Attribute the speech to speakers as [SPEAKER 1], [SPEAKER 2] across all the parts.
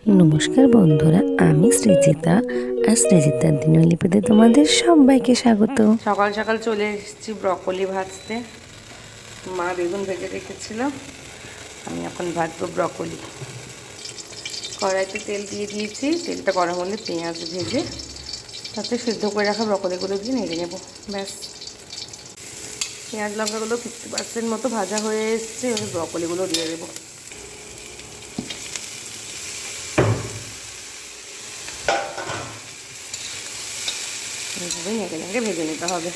[SPEAKER 1] নমস্কার বন্ধুরা, আমি সৃজিতা আর সৃজিতার দিনের লিপিতে তোমাদের সবাইকে স্বাগত। সকাল সকাল চলে এসেছি ব্রকলি ভাজতে। মা বেগুন ভেজে রেখেছিল, আমি এখন ভাজবো ব্রকলি। কড়াইতে তেল দিয়ে দিয়েছি, তেলটা গরম হলে পেঁয়াজ ভেজে তাতে সিদ্ধ করে রাখা ব্রকলিগুলো দিয়ে নেড়ে নেবো। ব্যাস, পেঁয়াজ লঙ্কাগুলো 50% মতো ভাজা হয়ে এসছে, এবার ব্রকলিগুলো দিয়ে দেবো। নেড়ে নেড়ে ভেজে নিতে হবে।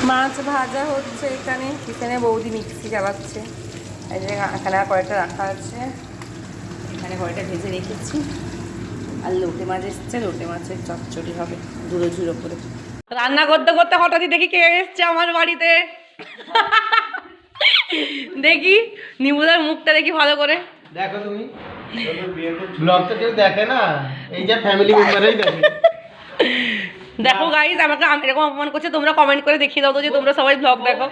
[SPEAKER 1] মাছ ভাজা হচ্ছে এখানে, কিচেনে বৌদি মিক্সি চালাচ্ছে। এই যে এখানে আর কয়েকটা রাখা আছে, এখানে কয়েকটা ভেজে রেখেছি। আর লোটে মাছ এসছে, লোটে মাছের চচ্চড়ি হবে ঝুড়ো ঝুড়ো করে। রান্না করতে করতে হঠাৎই দেখি কে এসছে আমার বাড়িতে। দেখি নিবুদার মুখটা দেখি ভালো করে।
[SPEAKER 2] দেখো তুমি ব্লগ তো কেউ দেখে না, এই যে ফ্যামিলি মেম্বারই দেখে।
[SPEAKER 1] দেখো গাইস, আমাকে এরকম অপমান করছে, তোমরা কমেন্ট করে দেখিয়ে দাও তো যে তোমরা সবাই ব্লগ দেখো।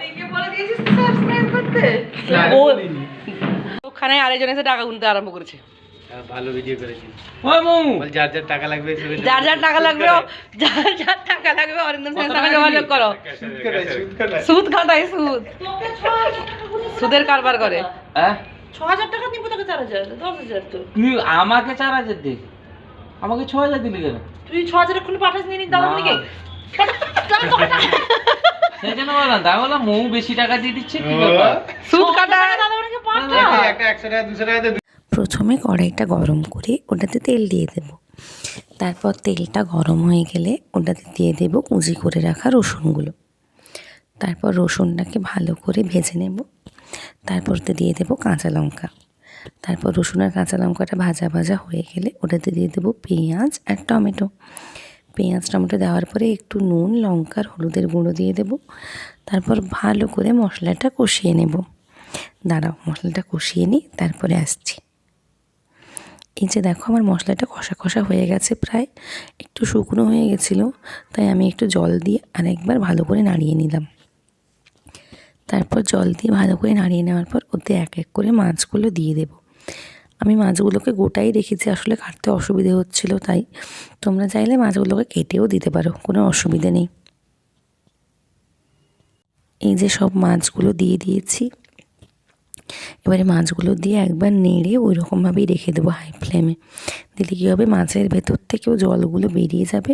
[SPEAKER 1] ওখানে আরেকজন এসে টাকা গুনতে আরম্ভ করেছে।
[SPEAKER 2] ভালো ভিডিও করেছিস। ওই মু বল, যার যার টাকা লাগবে
[SPEAKER 1] যার যার টাকা লাগবে, যার যার টাকা লাগবে অরিন্দম সেনের সঙ্গে যোগাযোগ করো। সুদ খাটায়, সুদ, সুদের কারবার করে।
[SPEAKER 3] হ্যাঁ
[SPEAKER 1] ৬,০০০ টাকা নিবো, তাকে ৪,০০০, ১০,০০০ তো।
[SPEAKER 3] তুই আমাকে 4,000 দে, আমাকে 6,000 দিলি কেন?
[SPEAKER 1] তুই ৬,০০০ এক্ষুনি পাঠাস নিয়ে নিন দাদা মনিকে।
[SPEAKER 3] সেই জন্য বললাম, তাই বললাম মৌ বেশি টাকা দিয়ে দিচ্ছে, কি ব্যাপার?
[SPEAKER 1] সুদ কাটায় দাদা মনিকে পাঠা।
[SPEAKER 2] একটা 100 টাকা 200 টাকা দে।
[SPEAKER 1] প্রথমে কড়াইটা গরম করে ওটাতে তেল দিয়ে দেব। তারপর তেলটা গরম হয়ে গেলে ওটাতে দিয়ে দেব কুচি করে রাখা রসুনগুলো। তারপর রসুনটাকে ভালো করে ভেজে নেব। তারপর দিয়ে দেব কাঁচা লঙ্কা। তারপর রসুন আর কাঁচা লঙ্কাটা ভাজা ভাজা হয়ে গেলে ওটাতে দিয়ে দেবো পেঁয়াজ আর টমেটো। পেঁয়াজ টমেটো দেওয়ার পরে একটু নুন, লঙ্কার হলুদের গুঁড়ো দিয়ে দেব। তারপর ভালো করে মশলাটা কষিয়ে নেব। দাঁড়াও, মশলাটা কষিয়ে নিই, তারপরে আসছি। এই যে দেখো, আমার মশলাটা কষা কষা হয়ে গেছে, প্রায় একটু শুকনো হয়ে গেছিলো, তাই আমি একটু জল দিয়ে আরেকবার ভালো করে নাড়িয়ে নিলাম। তারপর জল দিয়ে ভালো করে নাড়িয়ে নেওয়ার পর ওতে এক এক করে মাছগুলো দিয়ে দেব। আমি মাছগুলোকে গোটাই রেখেছি, আসলে কাটতে অসুবিধে হচ্ছিল, তাই তোমরা চাইলে মাছগুলোকে কেটেও দিতে পারো, কোনো অসুবিধে নেই। এই যে সব মাছগুলো দিয়ে দিয়েছি। এবারে মাছগুলো দিয়ে একবার নেড়ে ওই রকমভাবেই রেখে দেবো হাই ফ্লেমে। দিলে কী হবে, মাছের ভেতর থেকেও জলগুলো বেরিয়ে যাবে।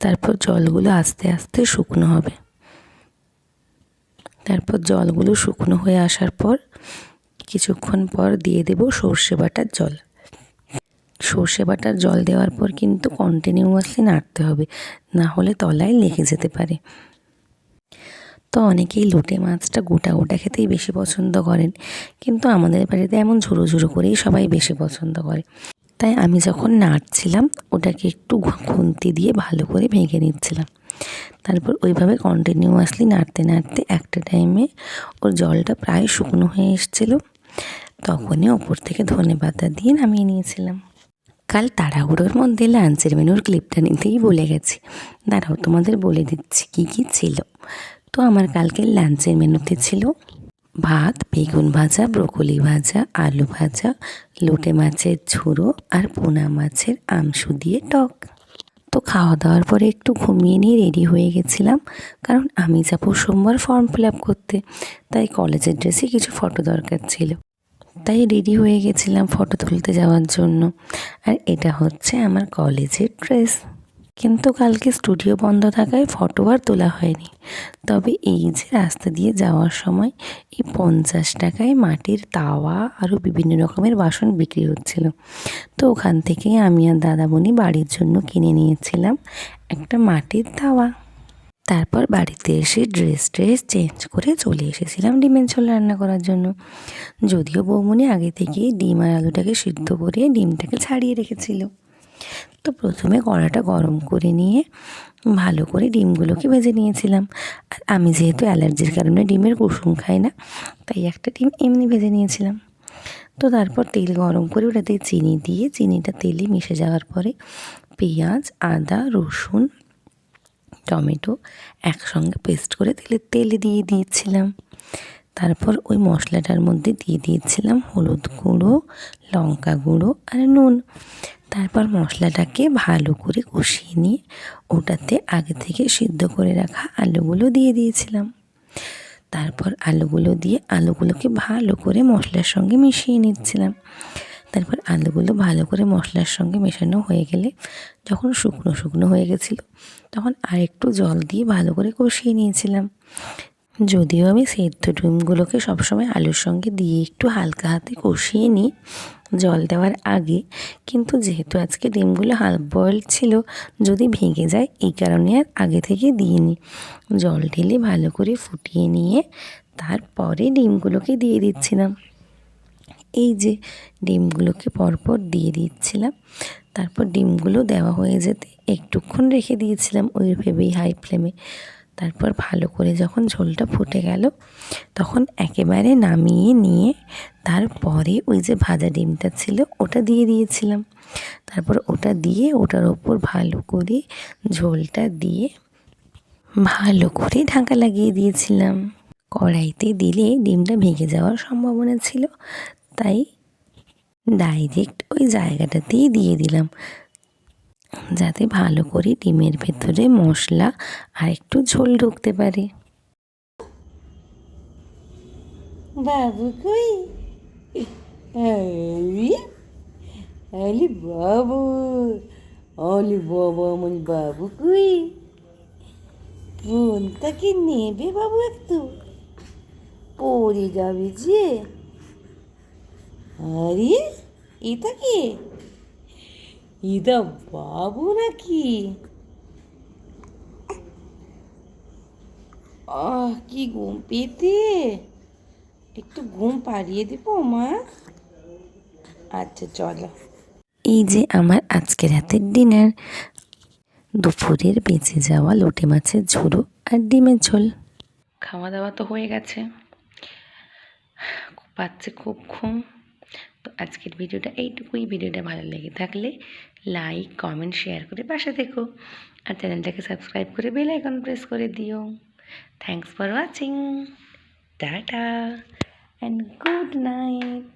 [SPEAKER 1] তারপর জলগুলো আস্তে আস্তে শুকনো হবে। তারপর জলগুলো শুকনো হয়ে আসার পর কিছুক্ষণ পর দিয়ে দেব সর্ষে বাটার জল। সর্ষে বাটার জল দেওয়ার পর কিন্তু কন্টিনিউয়াসলি নাড়তে হবে, না হলে তলায় লেগে যেতে পারে। তো অনেকেই লোটে মাছটা গোটা গোটা খেতেই বেশি পছন্দ করেন, কিন্তু আমাদের বাড়িতে এমন ঝুড়ো ঝুড়ো করেই সবাই বেশি পছন্দ করে। তাই আমি যখন নাড়ছিলাম ওটাকে একটু খুন্তি দিয়ে ভালো করে ভেঙে নিচ্ছিলাম। তারপর ওইভাবে কন্টিনিউয়াসলি নাড়তে নাড়তে একটা টাইমে ওর জলটা প্রায় শুকনো হয়ে এসেছিলো, তখনই ওপর থেকে ধনেপাতা দিয়ে নামিয়ে নিয়েছিলাম। কাল তাড়াহুড়োর মধ্যে লাঞ্চের মেনুর ক্লিপটা নিতেই বলে গেছি, দাঁড়াও তোমাদের বলে দিচ্ছি কী কী ছিল। তো আমার কালকের লাঞ্চের মেনুতে ছিল ভাত, বেগুন ভাজা, ব্রকলি ভাজা, আলু ভাজা, লোটে মাছের ঝুড়ো আর পোনা মাছের আমসু দিয়ে টক। তো খাওয়া দাওয়ার পরে একটু ঘুমিয়ে নিয়ে রেডি হয়ে গেছিলাম, কারণ আমি যাবো সোমবার ফর্ম ফিল আপ করতে, তাই কলেজের ড্রেসে কিছু ফটো দরকার ছিল। তাই রেডি হয়ে গেছিলাম ফটো তুলতে যাওয়ার জন্য। আর এটা হচ্ছে আমার কলেজের ড্রেস। কিন্তু কালকে স্টুডিও বন্ধ থাকায় ফটো আর তোলা হয়নি। তবে এই যে রাস্তা দিয়ে যাওয়ার সময় এই 50 টাকায় মাটির তাওয়া আরও বিভিন্ন রকমের বাসন বিক্রি হচ্ছিল, তো ওখান থেকে আমি আর দাদামণি বাড়ির জন্য কিনে নিয়েছিলাম একটা মাটির তাওয়া। তারপর বাড়িতে এসে ড্রেস চেঞ্জ করে চলে এসেছিলাম ডিমের ঝোল রান্না করার জন্য। যদিও বৌমনি আগে থেকেই ডিম আর আলুটাকে সিদ্ধ করে ডিমটাকে ছাড়িয়ে রেখেছিল। তো প্রথমে কড়াটা গরম করে নিয়ে ভালো করে ডিমগুলোকে ভেজে নিয়েছিলাম। আর আমি যেহেতু অ্যালার্জির কারণে ডিমের কুসুম খাই না, তাই একটা ডিম এমনি ভেজে নিয়েছিলাম। তো তারপর তেল গরম করে ওটাতে চিনি দিয়ে, চিনিটা তেলে মিশে যাওয়ার পরে পেঁয়াজ, আদা, রসুন, টমেটো একসঙ্গে পেস্ট করে তেলে দিয়ে দিয়েছিলাম। তারপর ওই মশলাটার মধ্যে দিয়ে দিয়েছিলাম হলুদ গুঁড়ো, লঙ্কা গুঁড়ো আর নুন। তারপর মশলাটাকে ভালো করে কষিয়ে নিয়ে ওটাতে আগে থেকে সিদ্ধ করে রাখা আলুগুলো দিয়ে দিয়েছিলাম। তারপর আলুগুলো দিয়ে আলুগুলোকে ভালো করে মশলার সঙ্গে মিশিয়ে নিচ্ছিলাম। তারপর আলুগুলো ভালো করে মশলার সঙ্গে মেশানো হয়ে গেলে যখন শুকনো শুকনো হয়ে গেছিলো তখন আরেকটু জল দিয়ে ভালো করে কষিয়ে নিয়েছিলাম। যদিও আমি সেদ্ধ ডিমগুলোকে সবসময় আলুর সঙ্গে দিয়ে একটু হালকা হাতে কষিয়ে নিই জল দেওয়ার আগে, কিন্তু যেহেতু আজকে ডিমগুলো হাফ বয়েল ছিল, যদি ভেঙে যায় এই কারণে আর আগে থেকে দিইনি। জল ঢেলে ভালো করে ফুটিয়ে নিয়ে তারপরে ডিমগুলোকে দিয়ে দিচ্ছিলাম। এই যে ডিমগুলোকে পরপর দিয়ে দিচ্ছিলাম। তারপর ডিমগুলো দেওয়া হয়ে যেতে একটুক্ষণ রেখে দিয়েছিলাম ওই ভেবেই হাই ফ্লেমে। তারপর ভালো করে যখন ঝোলটা ফুটে গেল তখন একেবারে নামিয়ে নিয়ে তারপরে ওই যে ভাজা ডিমটা ছিল ওটা দিয়ে দিয়েছিলাম। তারপর ওটা দিয়ে ওটার ওপর ভালো করে ঝোলটা দিয়ে ভালো করে ঢাকা লাগিয়ে দিয়েছিলাম। কড়াইতে দিলে ডিমটা ভেঙে যাওয়ার সম্ভাবনা ছিল, তাই ডাইরেক্ট ওই জায়গাটাতেই দিয়ে দিলাম, যাতে ভালো করে ডিমের ভেতরে মশলা আর একটু ঝোল ঢুকতে পারে।
[SPEAKER 4] বাবু কই? আলি আলি বাবু, আলি বাবা, আমার বাবু কই? ফোনটাকে নেবে বাবু, একটু পড়ে যাবে যে। আরে এটা কি? এটা বাবু নাকি? কি ঘুম পেতে, একটু ঘুম পাড়িয়ে দেবো মা? আচ্ছা চলো।
[SPEAKER 1] এই যে আমার আজকের রাতের ডিনার, দুপুরের বেঁচে যাওয়া লোটে মাছের ঝোড়ো আর ডিমের ঝোল। খাওয়া দাওয়া তো হয়ে গেছে, পাচ্ছে খুব ঘুম। তো আজকের ভিডিওটা এইটুকুই। ভিডিওটা ভালো লেগে থাকলে লাইক, কমেন্ট, শেয়ার করে পাশে থেকো আর চ্যানেলটাকে সাবস্ক্রাইব করে বেল আইকন প্রেস করে দিও। Thanks for watching. Tata and good night.